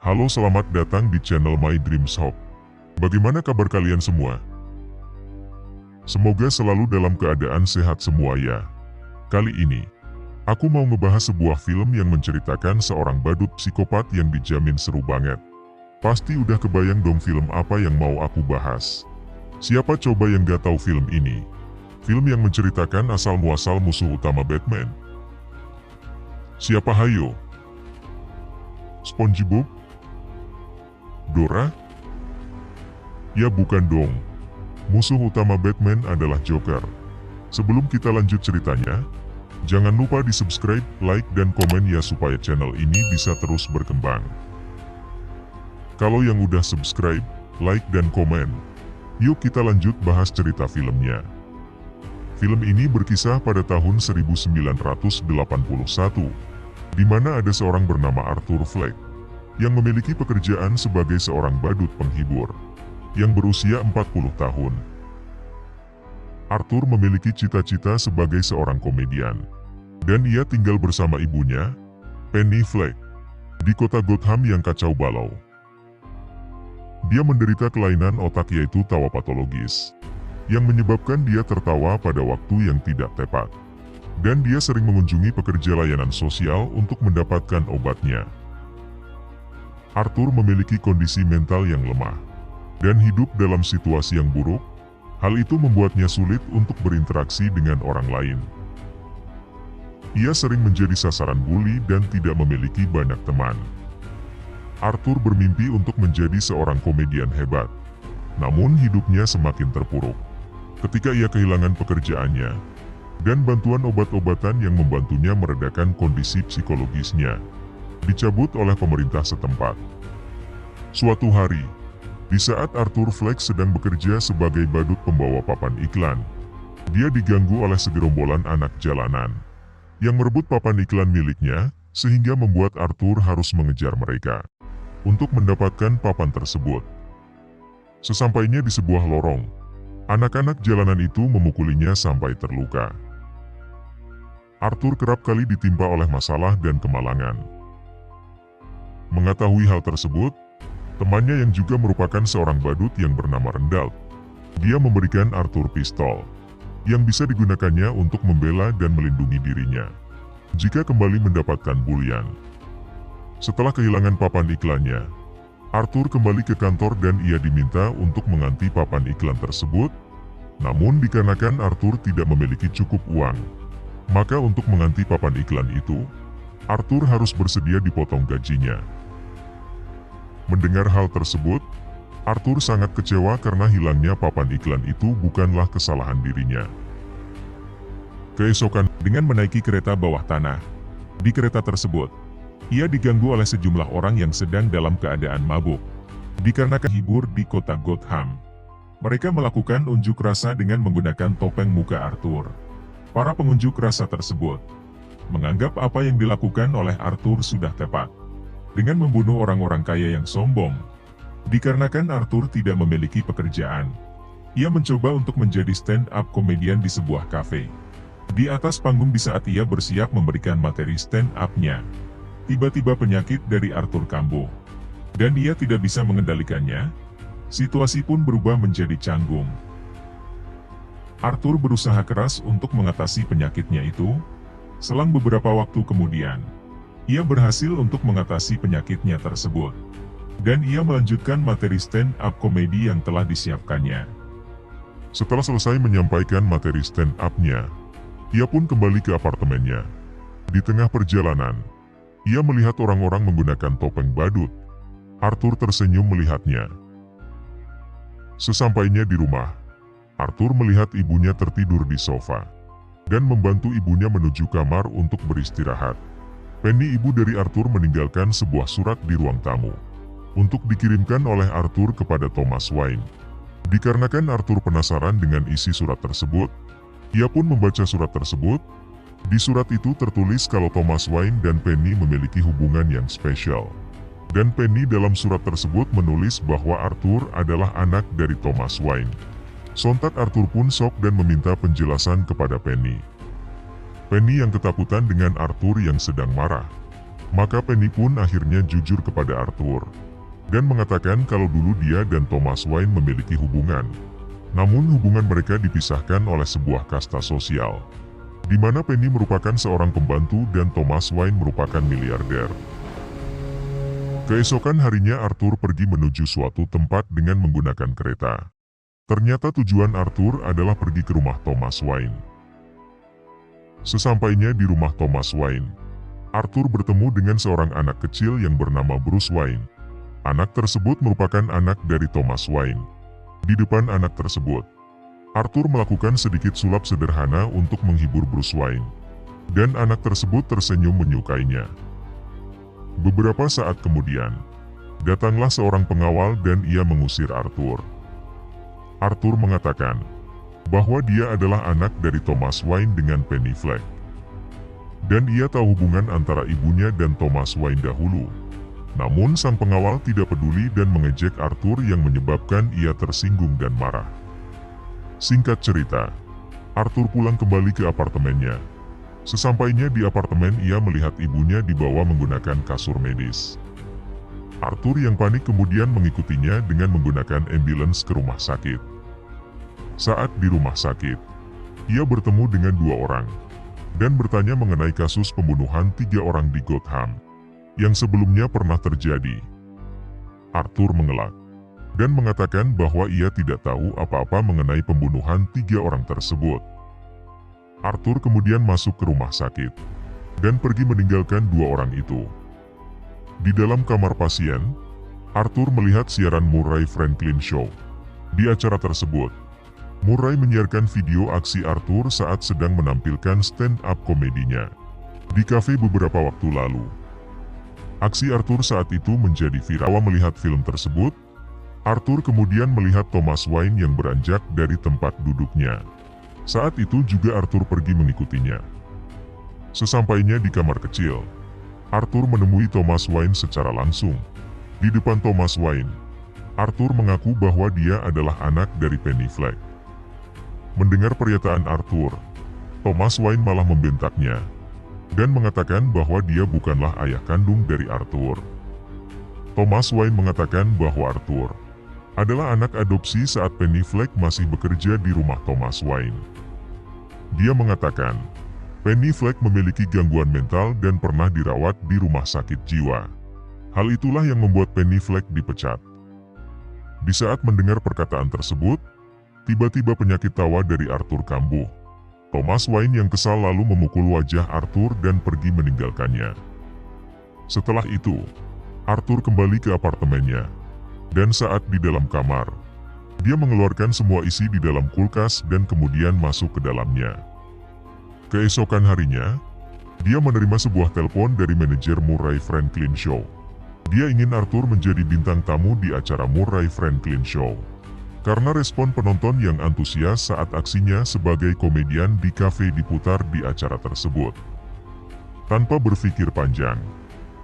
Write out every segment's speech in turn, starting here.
Halo, selamat datang di channel My Dreams Hope. Bagaimana kabar kalian semua? Semoga selalu dalam keadaan sehat semua ya. Kali ini, aku mau ngebahas sebuah film yang menceritakan seorang badut psikopat yang dijamin seru banget. Pasti udah kebayang dong film apa yang mau aku bahas. Siapa coba yang gak tahu film ini? Film yang menceritakan asal-muasal musuh utama Batman. Siapa hayo? SpongeBob? Dora? Ya bukan dong. Musuh utama Batman adalah Joker. Sebelum kita lanjut ceritanya, jangan lupa di subscribe, like, dan komen ya supaya channel ini bisa terus berkembang. Kalau yang udah subscribe, like, dan komen, yuk kita lanjut bahas cerita filmnya. Film ini berkisah pada tahun 1981, di mana ada seorang bernama Arthur Fleck, yang memiliki pekerjaan sebagai seorang badut penghibur, yang berusia 40 tahun. Arthur memiliki cita-cita sebagai seorang komedian, dan ia tinggal bersama ibunya, Penny Fleck, di kota Gotham yang kacau balau. Dia menderita kelainan otak yaitu tawa patologis, yang menyebabkan dia tertawa pada waktu yang tidak tepat. Dan dia sering mengunjungi pekerja layanan sosial untuk mendapatkan obatnya. Arthur memiliki kondisi mental yang lemah, dan hidup dalam situasi yang buruk. Hal itu membuatnya sulit untuk berinteraksi dengan orang lain. Ia sering menjadi sasaran bully dan tidak memiliki banyak teman. Arthur bermimpi untuk menjadi seorang komedian hebat, namun hidupnya semakin terpuruk ketika ia kehilangan pekerjaannya, dan bantuan obat-obatan yang membantunya meredakan kondisi psikologisnya dicabut oleh pemerintah setempat. Suatu hari, di saat Arthur Fleck sedang bekerja sebagai badut pembawa papan iklan, dia diganggu oleh segerombolan anak jalanan yang merebut papan iklan miliknya, sehingga membuat Arthur harus mengejar mereka untuk mendapatkan papan tersebut. Sesampainya di sebuah lorong, anak-anak jalanan itu memukulinya sampai terluka. Arthur kerap kali ditimpa oleh masalah dan kemalangan. Mengetahui hal tersebut, temannya yang juga merupakan seorang badut yang bernama Rendalt, dia memberikan Arthur pistol, yang bisa digunakannya untuk membela dan melindungi dirinya jika kembali mendapatkan bulian. Setelah kehilangan papan iklannya, Arthur kembali ke kantor dan ia diminta untuk mengganti papan iklan tersebut. Namun dikarenakan Arthur tidak memiliki cukup uang, maka untuk mengganti papan iklan itu, Arthur harus bersedia dipotong gajinya. Mendengar hal tersebut, Arthur sangat kecewa karena hilangnya papan iklan itu bukanlah kesalahan dirinya. Keesokan, dengan menaiki kereta bawah tanah, di kereta tersebut, ia diganggu oleh sejumlah orang yang sedang dalam keadaan mabuk. Dikarenakan hibur di kota Gotham, mereka melakukan unjuk rasa dengan menggunakan topeng muka Arthur. Para pengunjuk rasa tersebut menganggap apa yang dilakukan oleh Arthur sudah tepat, dengan membunuh orang-orang kaya yang sombong. Dikarenakan Arthur tidak memiliki pekerjaan, ia mencoba untuk menjadi stand-up komedian di sebuah kafe. Di atas panggung di saat ia bersiap memberikan materi stand-up-nya, tiba-tiba penyakit dari Arthur kambuh, dan ia tidak bisa mengendalikannya. Situasi pun berubah menjadi canggung. Arthur berusaha keras untuk mengatasi penyakitnya itu. Selang beberapa waktu kemudian, ia berhasil untuk mengatasi penyakitnya tersebut, dan ia melanjutkan materi stand-up komedi yang telah disiapkannya. Setelah selesai menyampaikan materi stand-up-nya, ia pun kembali ke apartemennya. Di tengah perjalanan, ia melihat orang-orang menggunakan topeng badut. Arthur tersenyum melihatnya. Sesampainya di rumah, Arthur melihat ibunya tertidur di sofa, dan membantu ibunya menuju kamar untuk beristirahat. Penny, ibu dari Arthur, meninggalkan sebuah surat di ruang tamu untuk dikirimkan oleh Arthur kepada Thomas Wayne. Dikarenakan Arthur penasaran dengan isi surat tersebut, ia pun membaca surat tersebut. Di surat itu tertulis kalau Thomas Wayne dan Penny memiliki hubungan yang spesial. Dan Penny dalam surat tersebut menulis bahwa Arthur adalah anak dari Thomas Wayne. Sontak Arthur pun shock dan meminta penjelasan kepada Penny. Penny yang ketakutan dengan Arthur yang sedang marah, Maka Penny pun akhirnya jujur kepada Arthur dan mengatakan kalau dulu dia dan Thomas Wayne memiliki hubungan. Namun hubungan mereka dipisahkan oleh sebuah kasta sosial, di mana Penny merupakan seorang pembantu dan Thomas Wayne merupakan miliarder. Keesokan harinya Arthur pergi menuju suatu tempat dengan menggunakan kereta. Ternyata tujuan Arthur adalah pergi ke rumah Thomas Wayne. Sesampainya di rumah Thomas Wayne, Arthur bertemu dengan seorang anak kecil yang bernama Bruce Wayne. Anak tersebut merupakan anak dari Thomas Wayne. Di depan anak tersebut, Arthur melakukan sedikit sulap sederhana untuk menghibur Bruce Wayne, dan anak tersebut tersenyum menyukainya. Beberapa saat kemudian, datanglah seorang pengawal dan ia mengusir Arthur. Arthur mengatakan bahwa dia adalah anak dari Thomas Wayne dengan Penny Fleck, dan ia tahu hubungan antara ibunya dan Thomas Wayne dahulu. Namun sang pengawal tidak peduli dan mengejek Arthur yang menyebabkan ia tersinggung dan marah. Singkat cerita, Arthur pulang kembali ke apartemennya. Sesampainya di apartemen ia melihat ibunya dibawa menggunakan kasur medis. Arthur yang panik kemudian mengikutinya dengan menggunakan ambulans ke rumah sakit. Saat di rumah sakit, ia bertemu dengan 2 orang dan bertanya mengenai kasus pembunuhan 3 orang di Gotham yang sebelumnya pernah terjadi. Arthur mengelak dan mengatakan bahwa ia tidak tahu apa-apa mengenai pembunuhan 3 orang tersebut. Arthur kemudian masuk ke rumah sakit dan pergi meninggalkan 2 orang itu. Di dalam kamar pasien, Arthur melihat siaran Murray Franklin Show. Di acara tersebut, Murray menyiarkan video aksi Arthur saat sedang menampilkan stand-up komedinya di kafe beberapa waktu lalu. Aksi Arthur saat itu menjadi viral. Melihat film tersebut, Arthur kemudian melihat Thomas Wayne yang beranjak dari tempat duduknya. Saat itu juga Arthur pergi mengikutinya. Sesampainya di kamar kecil, Arthur menemui Thomas Wayne secara langsung. Di depan Thomas Wayne, Arthur mengaku bahwa dia adalah anak dari Penny Fleck. Mendengar pernyataan Arthur, Thomas Wayne malah membentaknya dan mengatakan bahwa dia bukanlah ayah kandung dari Arthur. Thomas Wayne mengatakan bahwa Arthur adalah anak adopsi saat Penny Fleck masih bekerja di rumah Thomas Wayne. Dia mengatakan Penny Fleck memiliki gangguan mental dan pernah dirawat di rumah sakit jiwa. Hal itulah yang membuat Penny Fleck dipecat. Di saat mendengar perkataan tersebut, tiba-tiba penyakit tawa dari Arthur kambuh. Thomas Wayne yang kesal lalu memukul wajah Arthur dan pergi meninggalkannya. Setelah itu, Arthur kembali ke apartemennya. Dan saat di dalam kamar, dia mengeluarkan semua isi di dalam kulkas dan kemudian masuk ke dalamnya. Keesokan harinya, dia menerima sebuah telepon dari manajer Murray Franklin Show. Dia ingin Arthur menjadi bintang tamu di acara Murray Franklin Show karena respon penonton yang antusias saat aksinya sebagai komedian di kafe diputar di acara tersebut. Tanpa berpikir panjang,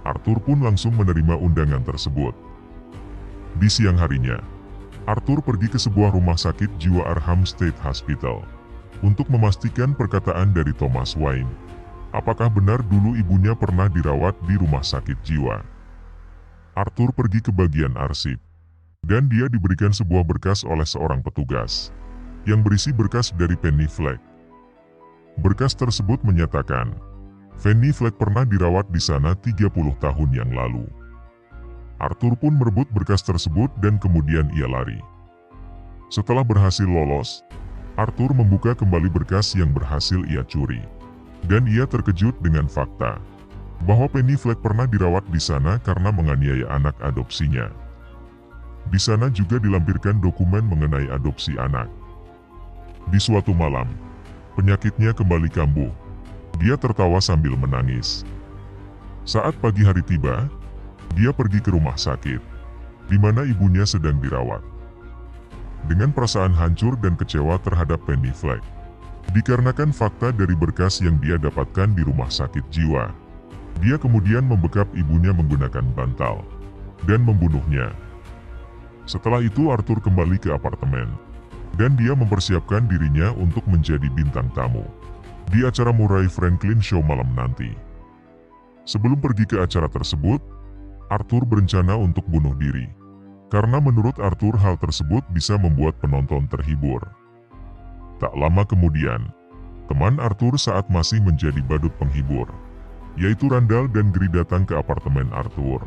Arthur pun langsung menerima undangan tersebut. Di siang harinya, Arthur pergi ke sebuah rumah sakit jiwa Arkham State Hospital untuk memastikan perkataan dari Thomas Wayne. Apakah benar dulu ibunya pernah dirawat di rumah sakit jiwa? Arthur pergi ke bagian arsip, dan dia diberikan sebuah berkas oleh seorang petugas, yang berisi berkas dari Penny Fleck. Berkas tersebut menyatakan, Penny Fleck pernah dirawat di sana 30 tahun yang lalu. Arthur pun merebut berkas tersebut dan kemudian ia lari. Setelah berhasil lolos, Arthur membuka kembali berkas yang berhasil ia curi. Dan ia terkejut dengan fakta bahwa Penny Fleck pernah dirawat di sana karena menganiaya anak adopsinya. Di sana juga dilampirkan dokumen mengenai adopsi anak. Di suatu malam, penyakitnya kembali kambuh. Dia tertawa sambil menangis. Saat pagi hari tiba, dia pergi ke rumah sakit, di mana ibunya sedang dirawat. Dengan perasaan hancur dan kecewa terhadap Penny Fleck, dikarenakan fakta dari berkas yang dia dapatkan di rumah sakit jiwa, dia kemudian membekap ibunya menggunakan bantal dan membunuhnya. Setelah itu Arthur kembali ke apartemen, dan dia mempersiapkan dirinya untuk menjadi bintang tamu di acara Murray Franklin Show malam nanti. Sebelum pergi ke acara tersebut, Arthur berencana untuk bunuh diri. Karena menurut Arthur hal tersebut bisa membuat penonton terhibur. Tak lama kemudian, teman Arthur saat masih menjadi badut penghibur, yaitu Randall dan Gary datang ke apartemen Arthur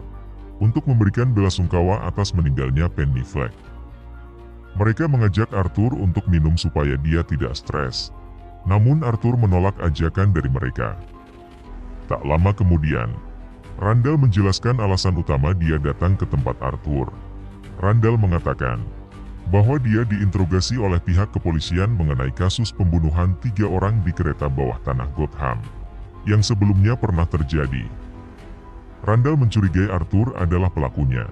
untuk memberikan belasungkawa atas meninggalnya Penny Fleck. Mereka mengajak Arthur untuk minum supaya dia tidak stres. Namun Arthur menolak ajakan dari mereka. Tak lama kemudian, Randall menjelaskan alasan utama dia datang ke tempat Arthur. Randall mengatakan bahwa dia diinterogasi oleh pihak kepolisian mengenai kasus pembunuhan 3 orang di kereta bawah tanah Gotham yang sebelumnya pernah terjadi. Randall mencurigai Arthur adalah pelakunya.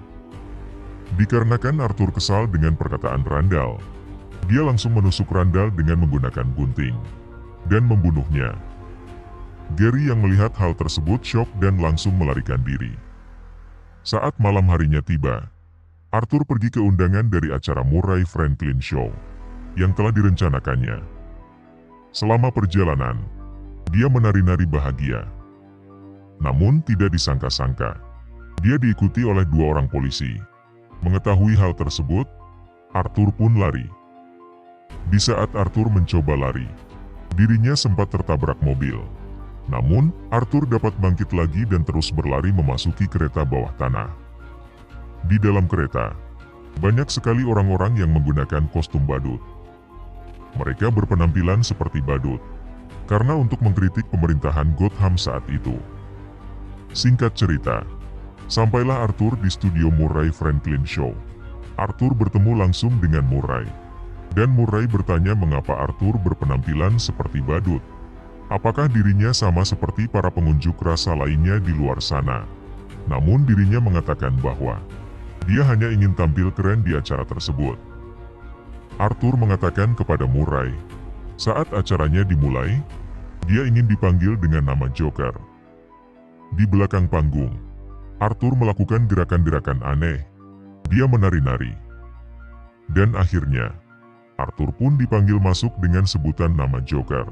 Dikarenakan Arthur kesal dengan perkataan Randall, dia langsung menusuk Randall dengan menggunakan gunting dan membunuhnya. Gary yang melihat hal tersebut syok dan langsung melarikan diri. Saat malam harinya tiba, Arthur pergi ke undangan dari acara Murray Franklin Show yang telah direncanakannya. Selama perjalanan, dia menari-nari bahagia. Namun tidak disangka-sangka, dia diikuti oleh 2 orang polisi. Mengetahui hal tersebut, Arthur pun lari. Di saat Arthur mencoba lari, dirinya sempat tertabrak mobil. Namun, Arthur dapat bangkit lagi dan terus berlari memasuki kereta bawah tanah. Di dalam kereta, banyak sekali orang-orang yang menggunakan kostum badut. Mereka berpenampilan seperti badut, karena untuk mengkritik pemerintahan Gotham saat itu. Singkat cerita, sampailah Arthur di studio Murray Franklin Show. Arthur bertemu langsung dengan Murray. Dan Murray bertanya mengapa Arthur berpenampilan seperti badut. Apakah dirinya sama seperti para pengunjuk rasa lainnya di luar sana? Namun dirinya mengatakan bahwa dia hanya ingin tampil keren di acara tersebut. Arthur mengatakan kepada Murray, saat acaranya dimulai, dia ingin dipanggil dengan nama Joker. Di belakang panggung, Arthur melakukan gerakan-gerakan aneh. Dia menari-nari. Dan akhirnya, Arthur pun dipanggil masuk dengan sebutan nama Joker.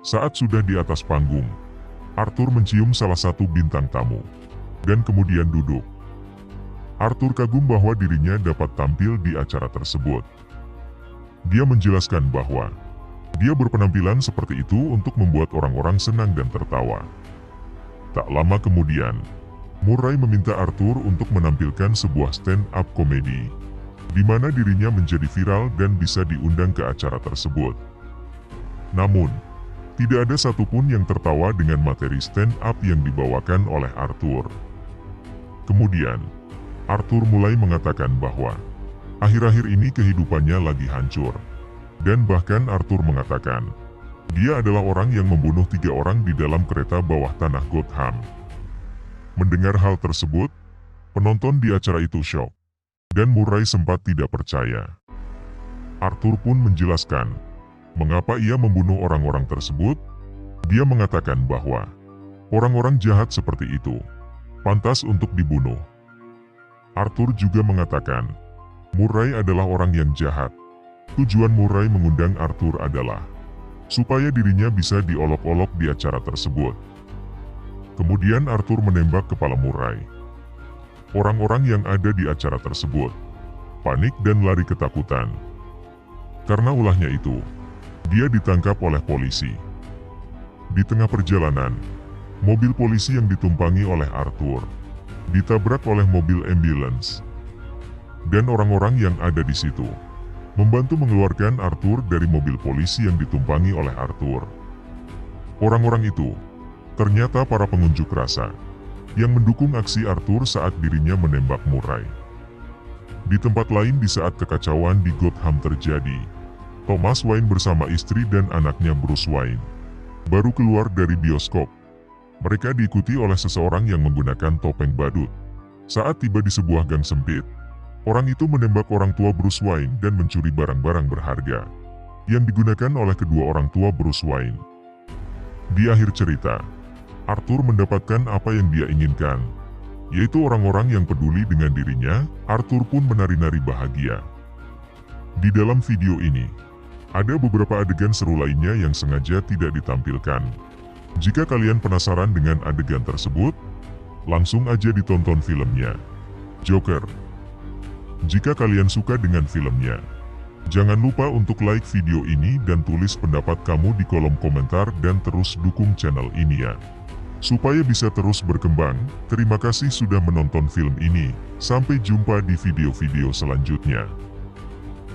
Saat sudah di atas panggung, Arthur mencium salah satu bintang tamu, dan kemudian duduk. Arthur kagum bahwa dirinya dapat tampil di acara tersebut. Dia menjelaskan bahwa dia berpenampilan seperti itu untuk membuat orang-orang senang dan tertawa. Tak lama kemudian, Murray meminta Arthur untuk menampilkan sebuah stand-up komedi, di mana dirinya menjadi viral dan bisa diundang ke acara tersebut. Namun, tidak ada satupun yang tertawa dengan materi stand-up yang dibawakan oleh Arthur. Kemudian, Arthur mulai mengatakan bahwa akhir-akhir ini kehidupannya lagi hancur. Dan bahkan Arthur mengatakan, dia adalah orang yang membunuh 3 orang di dalam kereta bawah tanah Gotham. Mendengar hal tersebut, penonton di acara itu syok. Dan Murray sempat tidak percaya. Arthur pun menjelaskan mengapa ia membunuh orang-orang tersebut. Dia mengatakan bahwa orang-orang jahat seperti itu pantas untuk dibunuh. Arthur juga mengatakan Murray adalah orang yang jahat. Tujuan Murray mengundang Arthur adalah supaya dirinya bisa diolok-olok di acara tersebut. Kemudian Arthur menembak kepala Murray. Orang-orang yang ada di acara tersebut panik dan lari ketakutan. Karena ulahnya itu, dia ditangkap oleh polisi. Di tengah perjalanan, mobil polisi yang ditumpangi oleh Arthur ditabrak oleh mobil ambulans. Dan orang-orang yang ada di situ membantu mengeluarkan Arthur dari mobil polisi yang ditumpangi oleh Arthur. Orang-orang itu ternyata para pengunjuk rasa yang mendukung aksi Arthur saat dirinya menembak Murray. Di tempat lain di saat kekacauan di Gotham terjadi, Thomas Wayne bersama istri dan anaknya Bruce Wayne baru keluar dari bioskop. Mereka diikuti oleh seseorang yang menggunakan topeng badut. Saat tiba di sebuah gang sempit, orang itu menembak orang tua Bruce Wayne dan mencuri barang-barang berharga yang digunakan oleh kedua orang tua Bruce Wayne. Di akhir cerita, Arthur mendapatkan apa yang dia inginkan, yaitu orang-orang yang peduli dengan dirinya. Arthur pun menari-nari bahagia. Di dalam video ini, ada beberapa adegan seru lainnya yang sengaja tidak ditampilkan. Jika kalian penasaran dengan adegan tersebut, langsung aja ditonton filmnya. Joker. Jika kalian suka dengan filmnya, jangan lupa untuk like video ini dan tulis pendapat kamu di kolom komentar dan terus dukung channel ini ya. Supaya bisa terus berkembang, terima kasih sudah menonton film ini. Sampai jumpa di video-video selanjutnya.